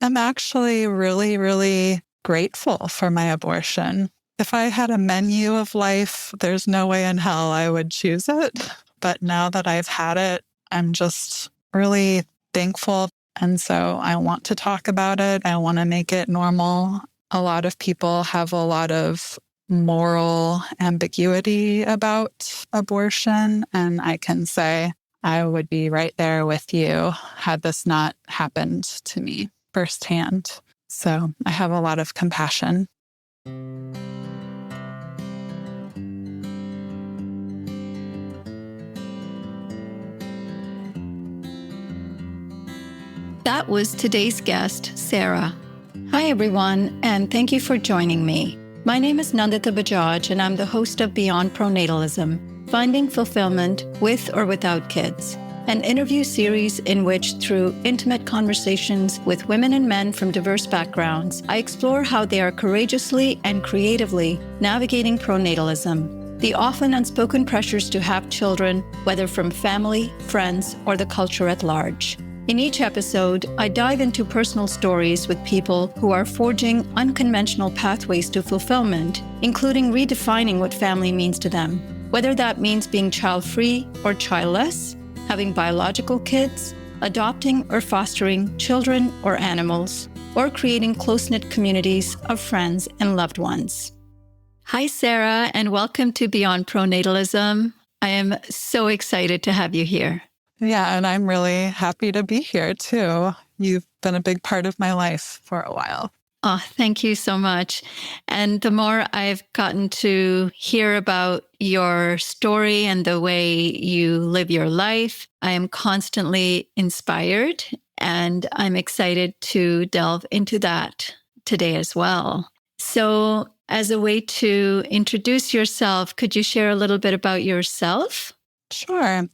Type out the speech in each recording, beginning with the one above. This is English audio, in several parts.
am actually really, really grateful for my abortion. If I had a menu of life, there's no way in hell I would choose it. But now that I've had it, I'm just really thankful. And so I want to talk about it. I want to make it normal. A lot of people have a lot of moral ambiguity about abortion. And I can say I would be right there with you had this not happened to me firsthand. So I have a lot of compassion. That was today's guest, Sarah. Hi, everyone, and thank you for joining me. My name is Nandita Bajaj, and I'm the host of Beyond Pronatalism, Finding Fulfillment with or Without Kids, an interview series in which, through intimate conversations with women and men from diverse backgrounds, I explore how they are courageously and creatively navigating pronatalism, the often unspoken pressures to have children, whether from family, friends, or the culture at large. In each episode, I dive into personal stories with people who are forging unconventional pathways to fulfillment, including redefining what family means to them, whether that means being child-free or childless, having biological kids, adopting or fostering children or animals, or creating close-knit communities of friends and loved ones. Hi, Sarah, and welcome to Beyond Pronatalism. I am so excited to have you here. Yeah, and I'm really happy to be here too. You've been a big part of my life for a while. Oh, thank you so much. And the more I've gotten to hear about your story and the way you live your life, I am constantly inspired, and I'm excited to delve into that today as well. So, as a way to introduce yourself, could you share a little bit about yourself? Sure.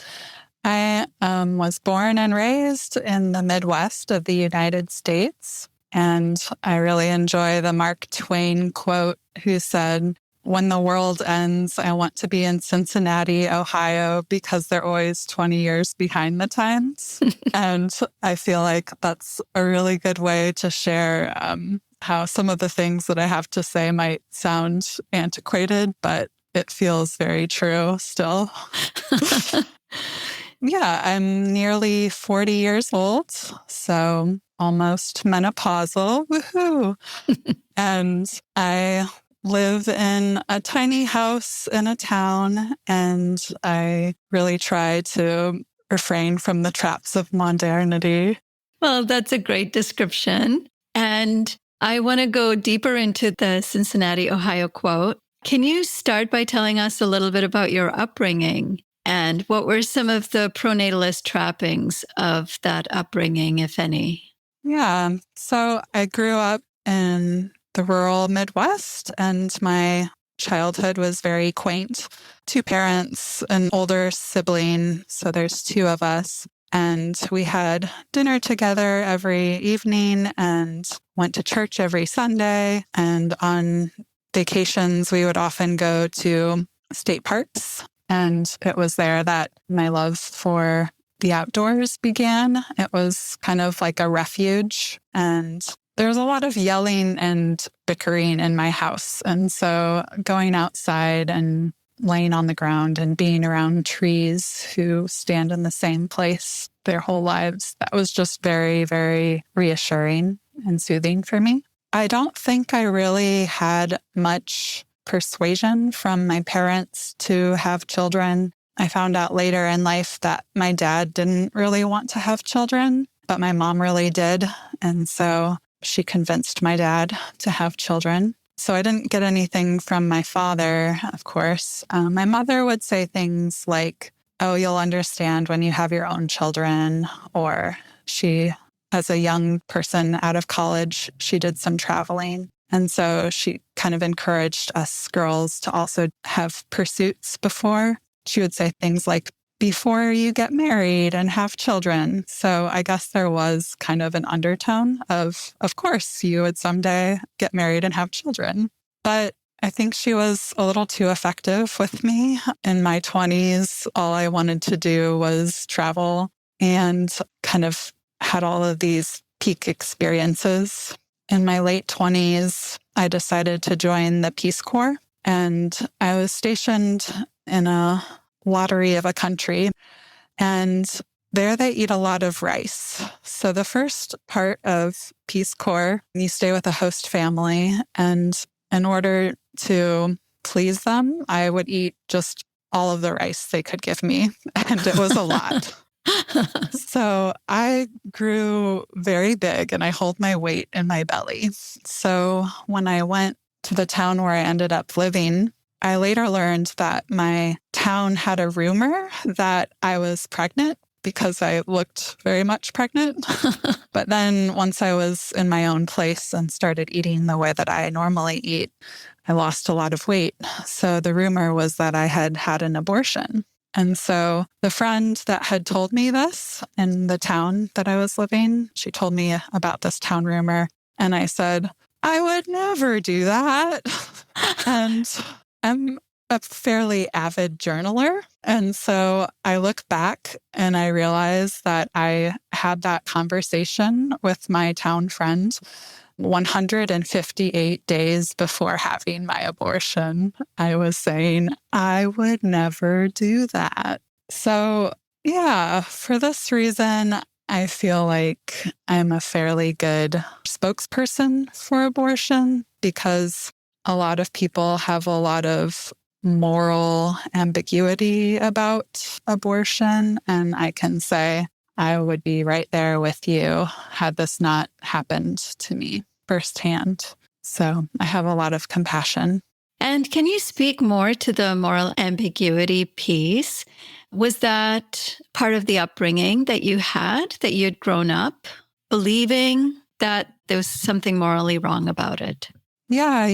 I was born and raised in the Midwest of the United States, and I really enjoy the Mark Twain quote who said, "When the world ends, I want to be in Cincinnati, Ohio, because they're always 20 years behind the times." And I feel like that's a really good way to share how some of the things that I have to say might sound antiquated, but it feels very true still. Yeah, I'm nearly 40 years old, so almost menopausal. Woohoo! And I live in a tiny house in a town, and I really try to refrain from the traps of modernity. Well, that's a great description. And I want to go deeper into the Cincinnati, Ohio quote. Can you start by telling us a little bit about your upbringing? And what were some of the pronatalist trappings of that upbringing, if any? Yeah, so I grew up in the rural Midwest, and my childhood was very quaint. 2 parents, an older sibling, so there's 2 of us. And we had dinner together every evening and went to church every Sunday. And on vacations, we would often go to state parks. And it was there that my love for the outdoors began. It was kind of like a refuge. And there was a lot of yelling and bickering in my house. And so going outside and laying on the ground and being around trees who stand in the same place their whole lives, that was just very, very reassuring and soothing for me. I don't think I really had much persuasion from my parents to have children. I found out later in life that my dad didn't really want to have children, but my mom really did. And so she convinced my dad to have children. So I didn't get anything from my father, of course. My mother would say things like, "Oh, you'll understand when you have your own children." Or she, as a young person out of college, she did some traveling. And so she kind of encouraged us girls to also have pursuits before. She would say things like, "Before you get married and have children." So I guess there was kind of an undertone of course, you would someday get married and have children. But I think she was a little too effective with me. In my 20s, all I wanted to do was travel, and kind of had all of these peak experiences. In my late 20s, I decided to join the Peace Corps, and I was stationed in a lottery of a country, and there they eat a lot of rice. So the first part of Peace Corps, you stay with a host family, and in order to please them, I would eat just all of the rice they could give me, and it was a lot. So I grew very big and I hold my weight in my belly. So when I went to the town where I ended up living, I later learned that my town had a rumor that I was pregnant because I looked very much pregnant. But then once I was in my own place and started eating the way that I normally eat, I lost a lot of weight. So the rumor was that I had had an abortion. And so the friend that had told me this in the town that I was living, she told me about this town rumor. And I said, I would never do that. And I'm a fairly avid journaler. And so I look back and I realize that I had that conversation with my town friend 158 days before having my abortion. I was saying, I would never do that. So, yeah, for this reason, I feel like I'm a fairly good spokesperson for abortion because a lot of people have a lot of moral ambiguity about abortion. And I can say, I would be right there with you had this not happened to me firsthand. So I have a lot of compassion. And can you speak more to the moral ambiguity piece? Was that part of the upbringing that you had grown up believing that there was something morally wrong about it? Yeah,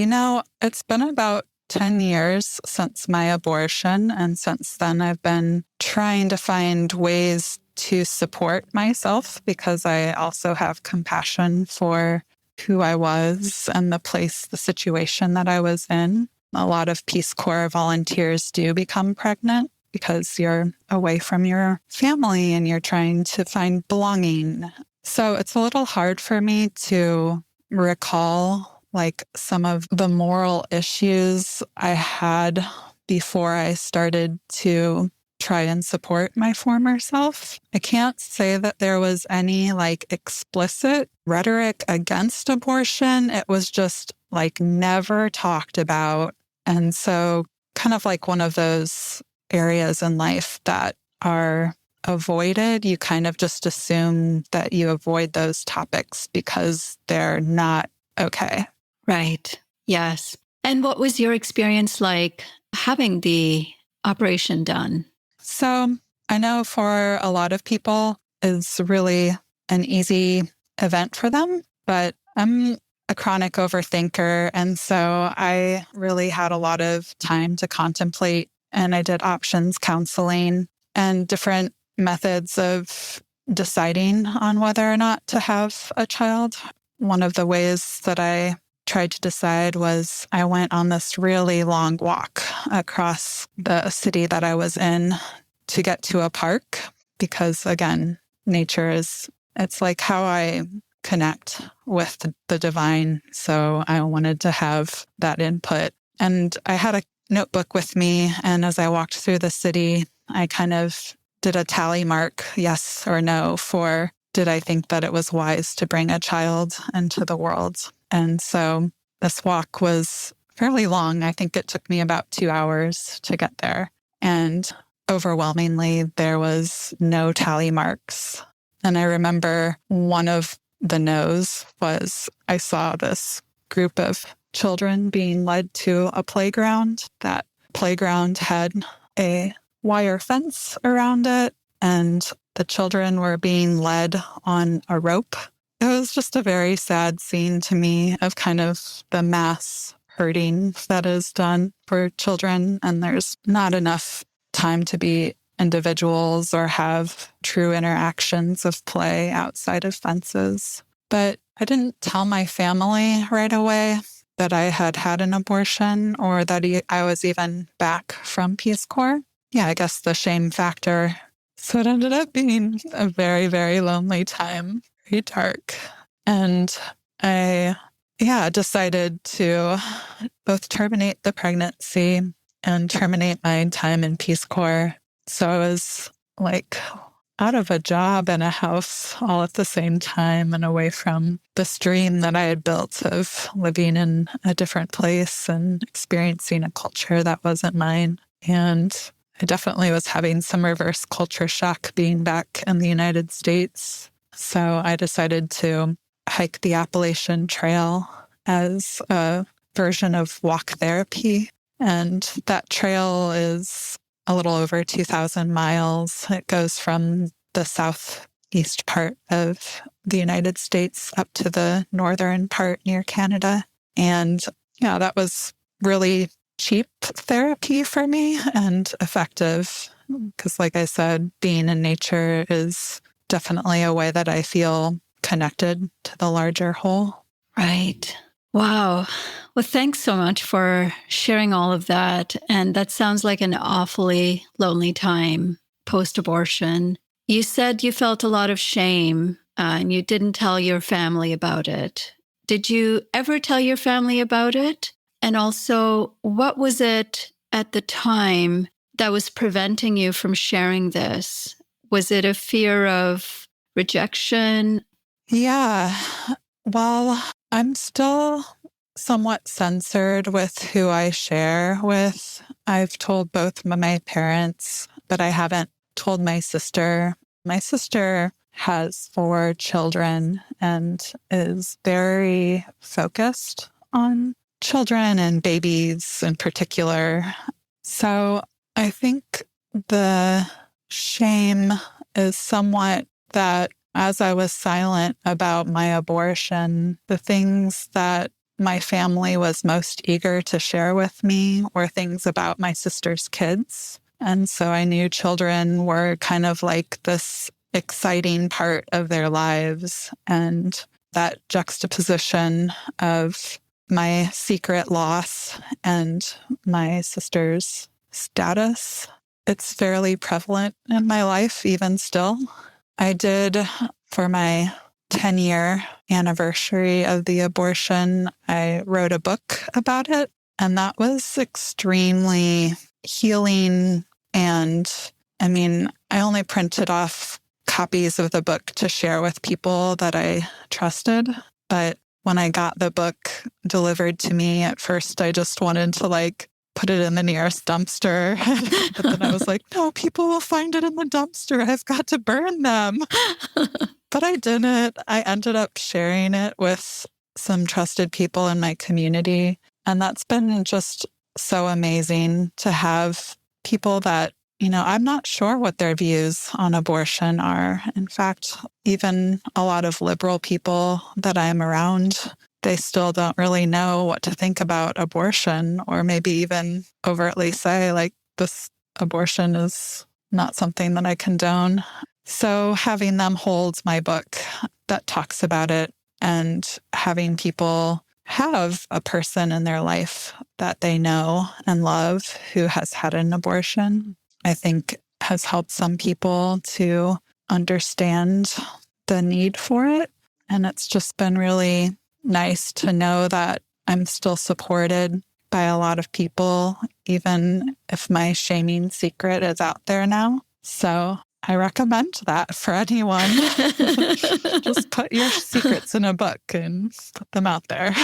it's been about 10 years since my abortion. And since then, I've been trying to find ways to support myself because I also have compassion for who I was and the situation that I was in. A lot of Peace Corps volunteers do become pregnant because you're away from your family and you're trying to find belonging. So it's a little hard for me to recall some of the moral issues I had before I started to try and support my former self. I can't say that there was any explicit rhetoric against abortion. It was just never talked about. And so kind of one of those areas in life that are avoided. You kind of just assume that you avoid those topics because they're not okay. Right. Yes. And what was your experience like having the operation done? So I know for a lot of people, it's really an easy event for them, but I'm a chronic overthinker. And so I really had a lot of time to contemplate, and I did options counseling and different methods of deciding on whether or not to have a child. One of the ways that I tried to decide was I went on this really long walk across the city that I was in to get to a park because, again, nature it's like how I connect with the divine. So I wanted to have that input. And I had a notebook with me. And as I walked through the city, I kind of did a tally mark, yes or no, for did I think that it was wise to bring a child into the world? And so this walk was fairly long. I think it took me about 2 hours to get there. And overwhelmingly, there was no tally marks. And I remember one of the no's was I saw this group of children being led to a playground. That playground had a wire fence around it, and the children were being led on a rope. It was just a very sad scene to me of kind of the mass hurting that is done for children. And there's not enough time to be individuals or have true interactions of play outside of fences. But I didn't tell my family right away that I had had an abortion or that I was even back from Peace Corps. Yeah, I guess the shame factor. So it ended up being a very, very lonely time, very dark. And I, decided to both terminate the pregnancy and terminate my time in Peace Corps. So I was like out of a job and a house all at the same time and away from this dream that I had built of living in a different place and experiencing a culture that wasn't mine. And I definitely was having some reverse culture shock being back in the United States. So I decided to hike the Appalachian Trail as a version of walk therapy. And that trail is a little over 2,000 miles. It goes from the southeast part of the United States up to the northern part near Canada. And that was really cheap therapy for me and effective because, like I said, being in nature is definitely a way that I feel connected to the larger whole. Right. Wow. Well, thanks so much for sharing all of that. And that sounds like an awfully lonely time post-abortion. You said you felt a lot of shame and you didn't tell your family about it. Did you ever tell your family about it? And also, what was it at the time that was preventing you from sharing this? Was it a fear of rejection? Yeah. Well, I'm still somewhat censored with who I share with. I've told both my parents, but I haven't told my sister. My sister has 4 children and is very focused on children and babies in particular. So I think the shame is somewhat that as I was silent about my abortion, the things that my family was most eager to share with me were things about my sister's kids. And so I knew children were kind of like this exciting part of their lives. And that juxtaposition of my secret loss and my sister's status, it's fairly prevalent in my life, even still. I did, for my 10-year anniversary of the abortion, I wrote a book about it. And that was extremely healing. And I only printed off copies of the book to share with people that I trusted. But when I got the book delivered to me, at first I just wanted to put it in the nearest dumpster. But then I was like, no, people will find it in the dumpster. I've got to burn them. But I didn't. I ended up sharing it with some trusted people in my community. And that's been just so amazing to have people that, I'm not sure what their views on abortion are. In fact, even a lot of liberal people that I'm around, they still don't really know what to think about abortion, or maybe even overtly say, this abortion is not something that I condone. So having them hold my book that talks about it and having people have a person in their life that they know and love who has had an abortion, I think has helped some people to understand the need for it. And it's just been really nice to know that I'm still supported by a lot of people, even if my shaming secret is out there now. So I recommend that for anyone. Just put your secrets in a book and put them out there.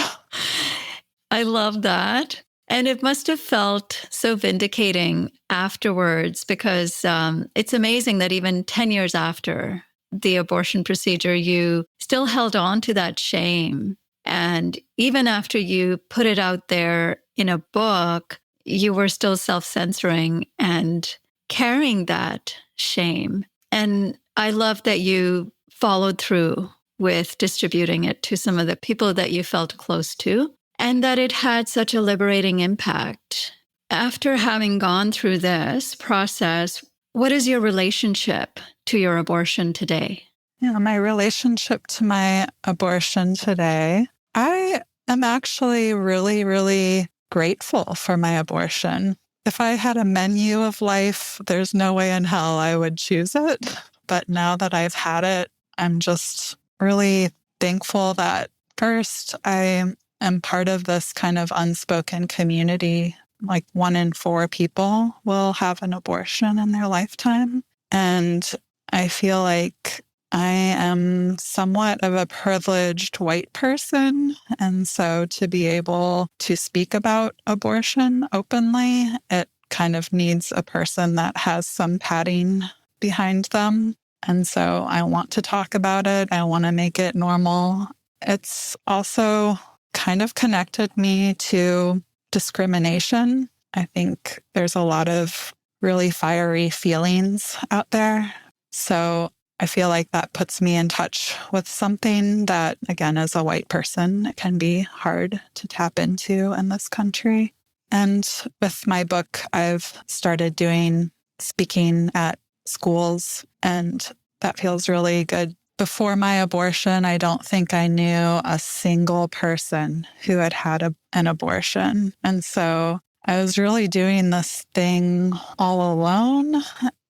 I love that. And it must have felt so vindicating afterwards, because it's amazing that even 10 years after the abortion procedure, you still held on to that shame. And even after you put it out there in a book, you were still self-censoring and carrying that shame. And I love that you followed through with distributing it to some of the people that you felt close to, and that it had such a liberating impact. After having gone through this process, what is your relationship to your abortion today? Yeah, my relationship to my abortion today, I am actually really, really grateful for my abortion. If I had a menu of life, there's no way in hell I would choose it. But now that I've had it, I'm just really thankful that first I am part of this kind of unspoken community. Like 1 in 4 people will have an abortion in their lifetime. And I feel like I am somewhat of a privileged white person. And so to be able to speak about abortion openly, it kind of needs a person that has some padding behind them. And so I want to talk about it. I want to make it normal. It's also kind of connected me to discrimination. I think there's a lot of really fiery feelings out there. So I feel like that puts me in touch with something that, again, as a white person, it can be hard to tap into in this country. And with my book, I've started doing speaking at schools, and that feels really good. Before my abortion, I don't think I knew a single person who had had an abortion. And so I was really doing this thing all alone.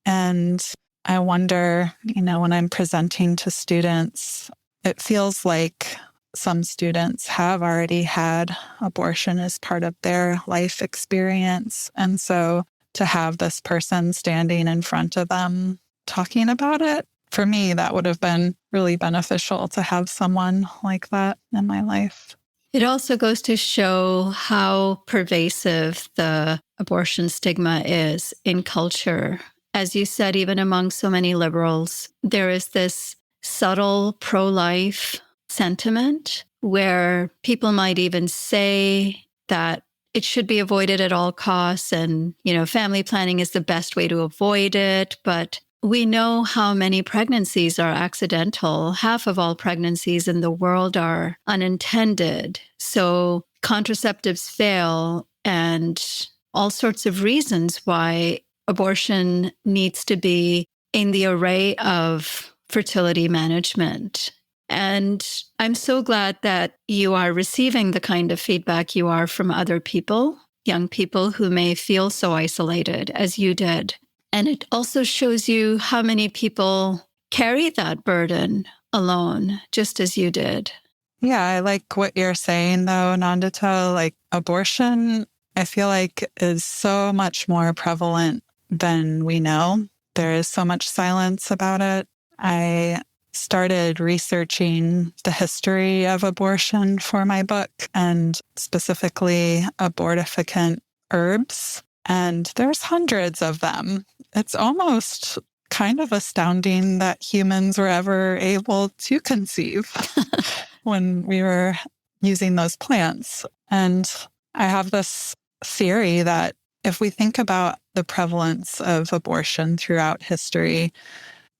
And I wonder, when I'm presenting to students, it feels like some students have already had abortion as part of their life experience. And so to have this person standing in front of them talking about it, for me, that would have been really beneficial to have someone like that in my life. It also goes to show how pervasive the abortion stigma is in culture. As you said, even among so many liberals, there is this subtle pro-life sentiment where people might even say that it should be avoided at all costs and, family planning is the best way to avoid it. But we know how many pregnancies are accidental. Half of all pregnancies in the world are unintended. So contraceptives fail and all sorts of reasons why abortion needs to be in the array of fertility management. And I'm so glad that you are receiving the kind of feedback you are from other people, young people who may feel so isolated as you did. And it also shows you how many people carry that burden alone, just as you did. Yeah, I like what you're saying, though, Nandita. Like abortion, I feel like is so much more prevalent than we know. There is so much silence about it. I started researching the history of abortion for my book, and specifically abortifacient herbs. And there's hundreds of them. It's almost kind of astounding that humans were ever able to conceive when we were using those plants. And I have this theory that if we think about the prevalence of abortion throughout history,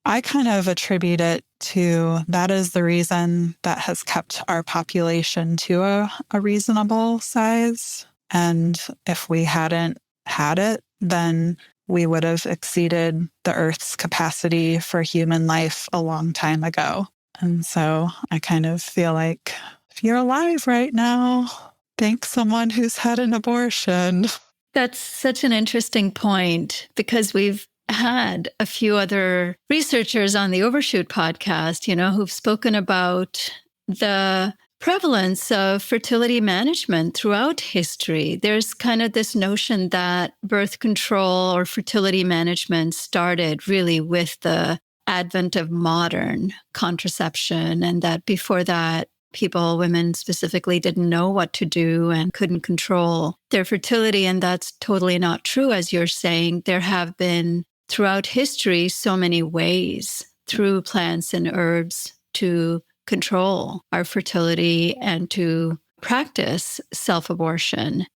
I kind of attribute it to that is the reason that has kept our population to a reasonable size. And if we hadn't had it, then we would have exceeded the Earth's capacity for human life a long time ago. And so I kind of feel like if you're alive right now, thank someone who's had an abortion. That's such an interesting point because we've had a few other researchers on the Overshoot podcast, who've spoken about the prevalence of fertility management throughout history. There's kind of this notion that birth control or fertility management started really with the advent of modern contraception, and that before that, women specifically, didn't know what to do and couldn't control their fertility. And that's totally not true. As you're saying, there have been throughout history so many ways through plants and herbs to control our fertility and to practice self-abortion.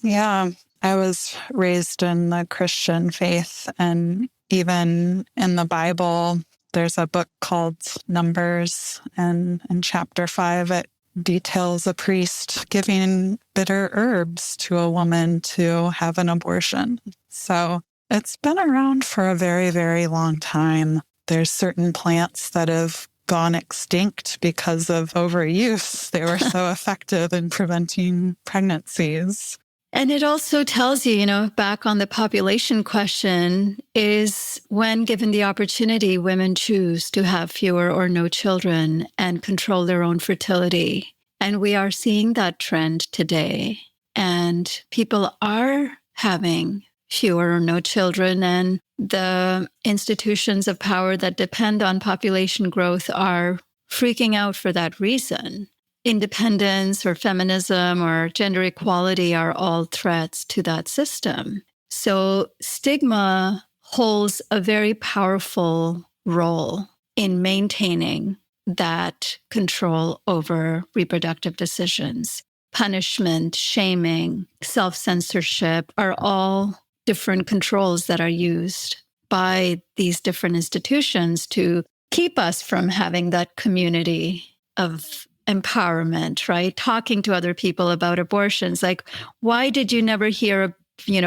Yeah, I was raised in the Christian faith, and even in the Bible, there's a book called Numbers, and in chapter 5, it details a priest giving bitter herbs to a woman to have an abortion. So it's been around for a very, very long time. There's certain plants that have gone extinct because of overuse. They were so effective in preventing pregnancies. And it also tells you, back on the population question, is when given the opportunity, women choose to have fewer or no children and control their own fertility. And we are seeing that trend today. And people are having fewer or no children. And the institutions of power that depend on population growth are freaking out for that reason. Independence or feminism or gender equality are all threats to that system. So stigma holds a very powerful role in maintaining that control over reproductive decisions. Punishment, shaming, self-censorship are all different controls that are used by these different institutions to keep us from having that community of empowerment, right? Talking to other people about abortions. Like, why did you never hear,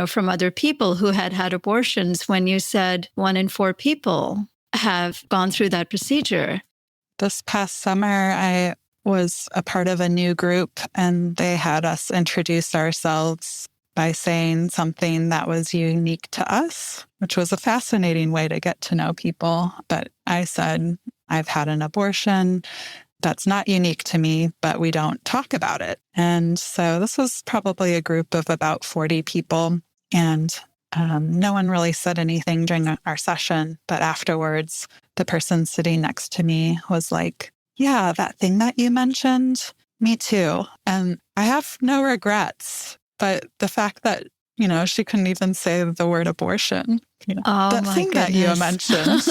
from other people who had abortions when you said 1 in 4 people have gone through that procedure? This past summer, I was a part of a new group, and they had us introduce ourselves by saying something that was unique to us, which was a fascinating way to get to know people. But I said, I've had an abortion. That's not unique to me, but we don't talk about it. And so this was probably a group of about 40 people. And no one really said anything during our session. But afterwards, the person sitting next to me was like, yeah, that thing that you mentioned, me too. And I have no regrets. But the fact that, she couldn't even say the word abortion, that thing that you mentioned.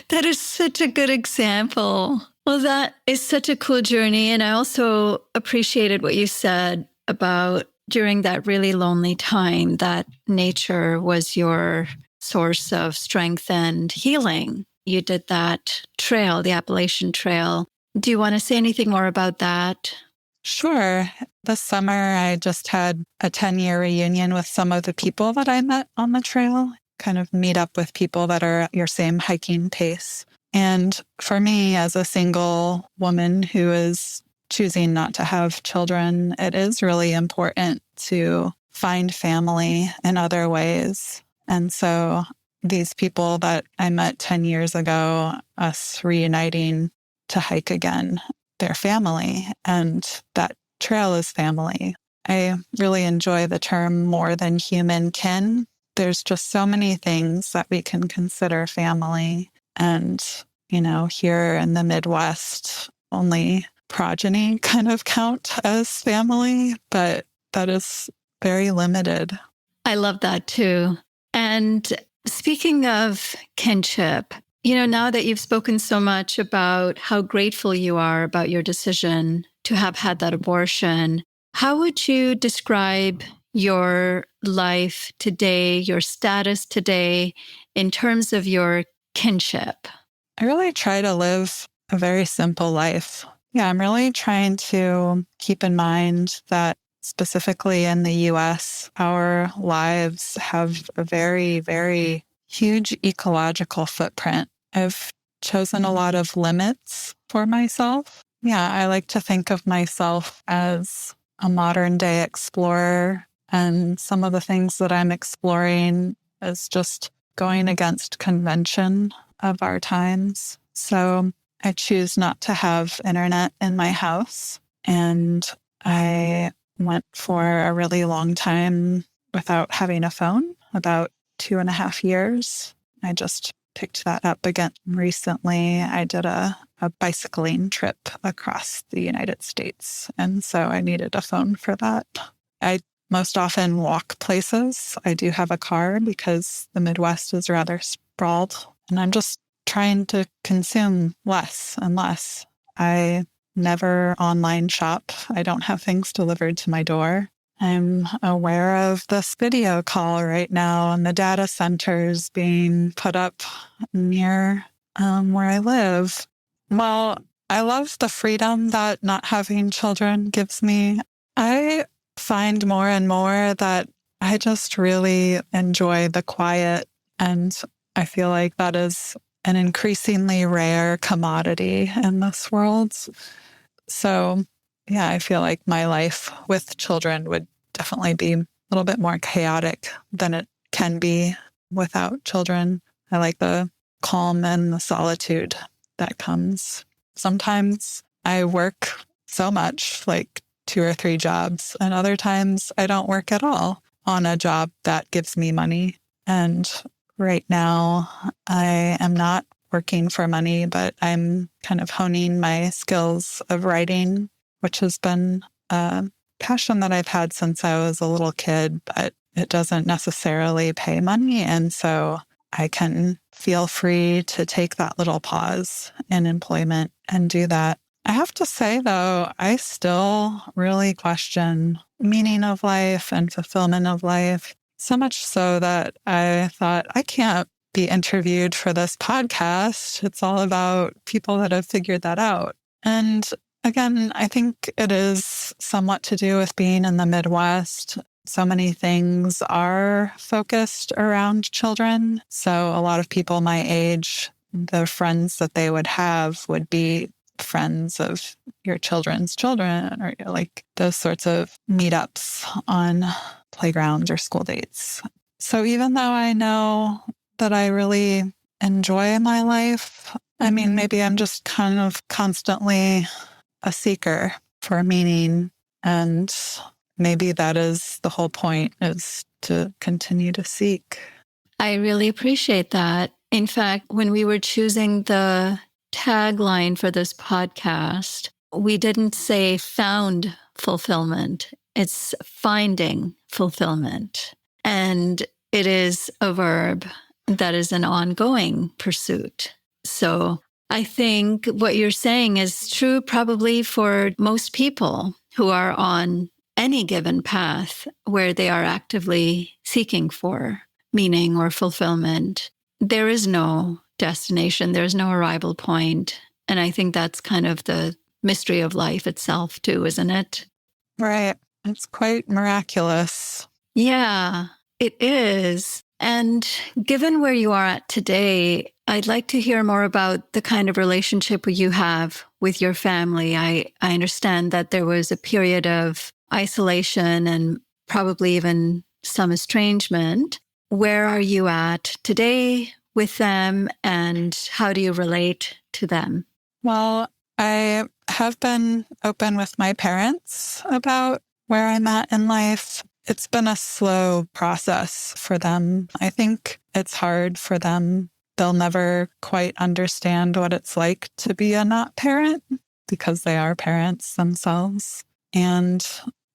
That is such a good example. Well, that is such a cool journey. And I also appreciated what you said about during that really lonely time, that nature was your source of strength and healing. You did that trail, the Appalachian Trail. Do you want to say anything more about that? Sure. This summer, I just had a 10-year reunion with some of the people that I met on the trail, kind of meet up with people that are at your same hiking pace. And for me, as a single woman who is choosing not to have children, it is really important to find family in other ways. And so these people that I met 10 years ago, us reuniting to hike again, they're family, and that trail is family. I really enjoy the term more than human kin. There's just so many things that we can consider family. And, here in the Midwest, only progeny kind of count as family, but that is very limited. I love that too. And speaking of kinship, now that you've spoken so much about how grateful you are about your decision to have had that abortion, how would you describe your life today, your status today, in terms of your kinship? I really try to live a very simple life. Yeah, I'm really trying to keep in mind that specifically in the US, our lives have a very, very huge ecological footprint. I've chosen a lot of limits for myself. Yeah, I like to think of myself as a modern day explorer, and some of the things that I'm exploring is just going against convention of our times. So I choose not to have internet in my house, and I went for a really long time without having a phone, about 2.5 years. I just picked that up again recently. I did a bicycling trip across the United States, and so I needed a phone for that. I most often walk places. I do have a car because the Midwest is rather sprawled, and I'm just trying to consume less and less. I never online shop. I don't have things delivered to my door. I'm aware of this video call right now and the data centers being put up near where I live. Well, I love the freedom that not having children gives me. I find more and more that I just really enjoy the quiet, and I feel like that is an increasingly rare commodity in this world. So, yeah, I feel like my life with children would definitely be a little bit more chaotic than it can be without children. I like the calm and the solitude that comes. Sometimes I work so much, like 2 or 3 jobs, and other times I don't work at all on a job that gives me money. And right now I am not working for money, but I'm kind of honing my skills of writing, which has been a passion that I've had since I was a little kid, but it doesn't necessarily pay money. And so I can feel free to take that little pause in employment and do that. I have to say, though, I still really question meaning of life and fulfillment of life, so much so that I thought, I can't be interviewed for this podcast. It's all about people that have figured that out. And again, I think it is somewhat to do with being in the Midwest. So many things are focused around children. So a lot of people my age, the friends that they would have would be friends of your children's children, or like those sorts of meetups on playgrounds or school dates. So even though I know that I really enjoy my life, I mean, maybe I'm just kind of constantly a seeker for meaning. And maybe that is the whole point, is to continue to seek. I really appreciate that. In fact, when we were choosing the tagline for this podcast, we didn't say found fulfillment. It's finding fulfillment. And it is a verb that is an ongoing pursuit. So I think what you're saying is true probably for most people who are on any given path where they are actively seeking for meaning or fulfillment. There is no destination. There's no arrival point. And I think that's kind of the mystery of life itself too, isn't it? Right. It's quite miraculous. Yeah, it is. And given where you are at today, I'd like to hear more about the kind of relationship you have with your family. I understand that there was a period of isolation and probably even some estrangement. Where are you at today with them, and how do you relate to them? Well, I have been open with my parents about where I'm at in life. It's been a slow process for them. I think it's hard for them. They'll never quite understand what it's like to be a not parent because they are parents themselves. And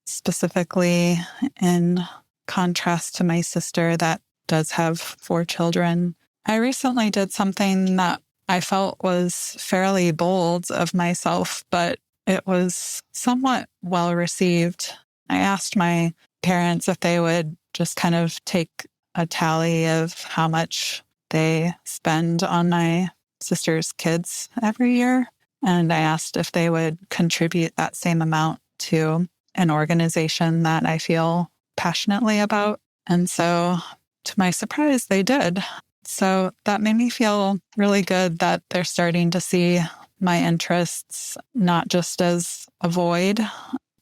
specifically in contrast to my sister that does have 4 children, I recently did something that I felt was fairly bold of myself, but it was somewhat well received. I asked my parents if they would just kind of take a tally of how much they spend on my sister's kids every year. And I asked if they would contribute that same amount to an organization that I feel passionately about. And so, to my surprise, they did. So that made me feel really good that they're starting to see my interests not just as a void,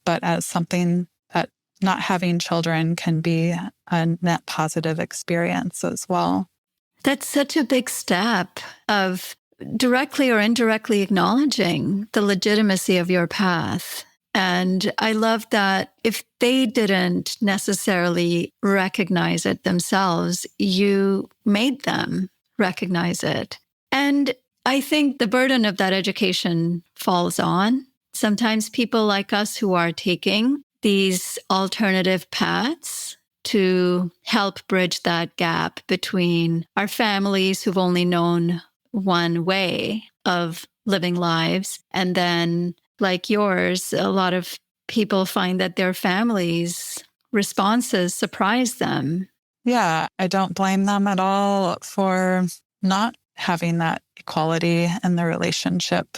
but as something that not having children can be a net positive experience as well. That's such a big step of directly or indirectly acknowledging the legitimacy of your path. And I love that if they didn't necessarily recognize it themselves, you made them recognize it. And I think the burden of that education falls on sometimes people like us who are taking these alternative paths to help bridge that gap between our families who've only known one way of living lives, and then, like yours, a lot of people find that their families' responses surprise them. Yeah, I don't blame them at all for not having that equality in the relationship,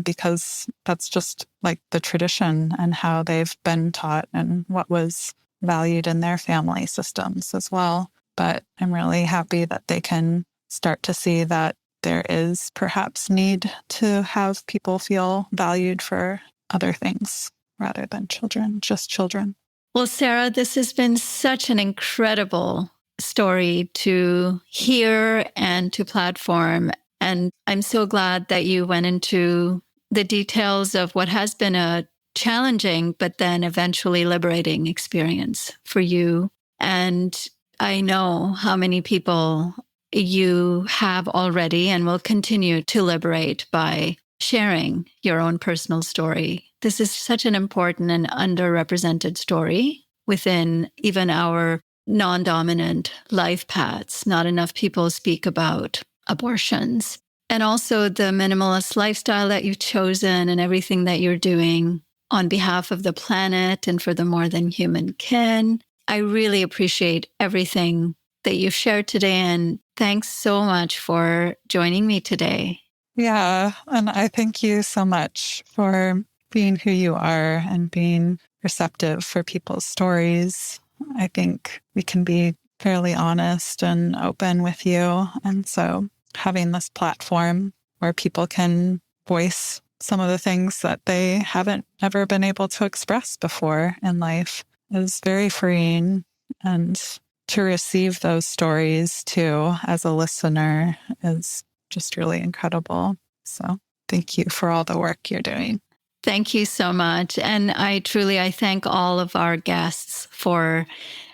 because that's just like the tradition and how they've been taught and what was valued in their family systems as well. But I'm really happy that they can start to see that there is perhaps need to have people feel valued for other things rather than children, just children. Well, Sarah, this has been such an incredible story to hear and to platform. And I'm so glad that you went into the details of what has been a challenging, but then eventually liberating experience for you. And I know how many people you have already and will continue to liberate by sharing your own personal story. This is such an important and underrepresented story within even our non-dominant life paths. Not enough people speak about abortions. And also the minimalist lifestyle that you've chosen and everything that you're doing on behalf of the planet and for the more than human kin. I really appreciate everything that you've shared today. And thanks so much for joining me today. Yeah. And I thank you so much for being who you are and being receptive for people's stories. I think we can be fairly honest and open with you. And so having this platform where people can voice some of the things that they haven't ever been able to express before in life is very freeing. And to receive those stories too as a listener is just really incredible. So thank you for all the work you're doing. Thank you so much. And I thank all of our guests for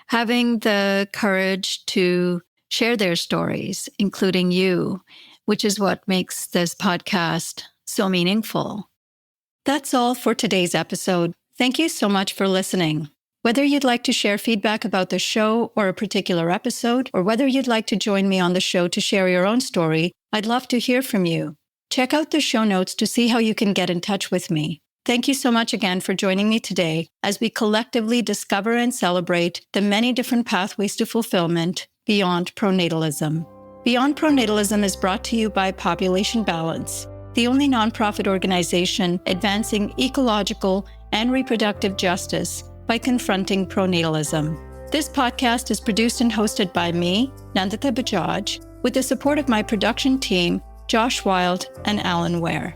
having the courage to share their stories, including you, which is what makes this podcast so meaningful. That's all for today's episode. Thank you so much for listening. Whether you'd like to share feedback about the show or a particular episode, or whether you'd like to join me on the show to share your own story, I'd love to hear from you. Check out the show notes to see how you can get in touch with me. Thank you so much again for joining me today as we collectively discover and celebrate the many different pathways to fulfillment beyond pronatalism. Beyond Pronatalism is brought to you by Population Balance, the only nonprofit organization advancing ecological and reproductive justice by confronting pronatalism. This podcast is produced and hosted by me, Nandita Bajaj, with the support of my production team, Josh Wild and Alan Ware.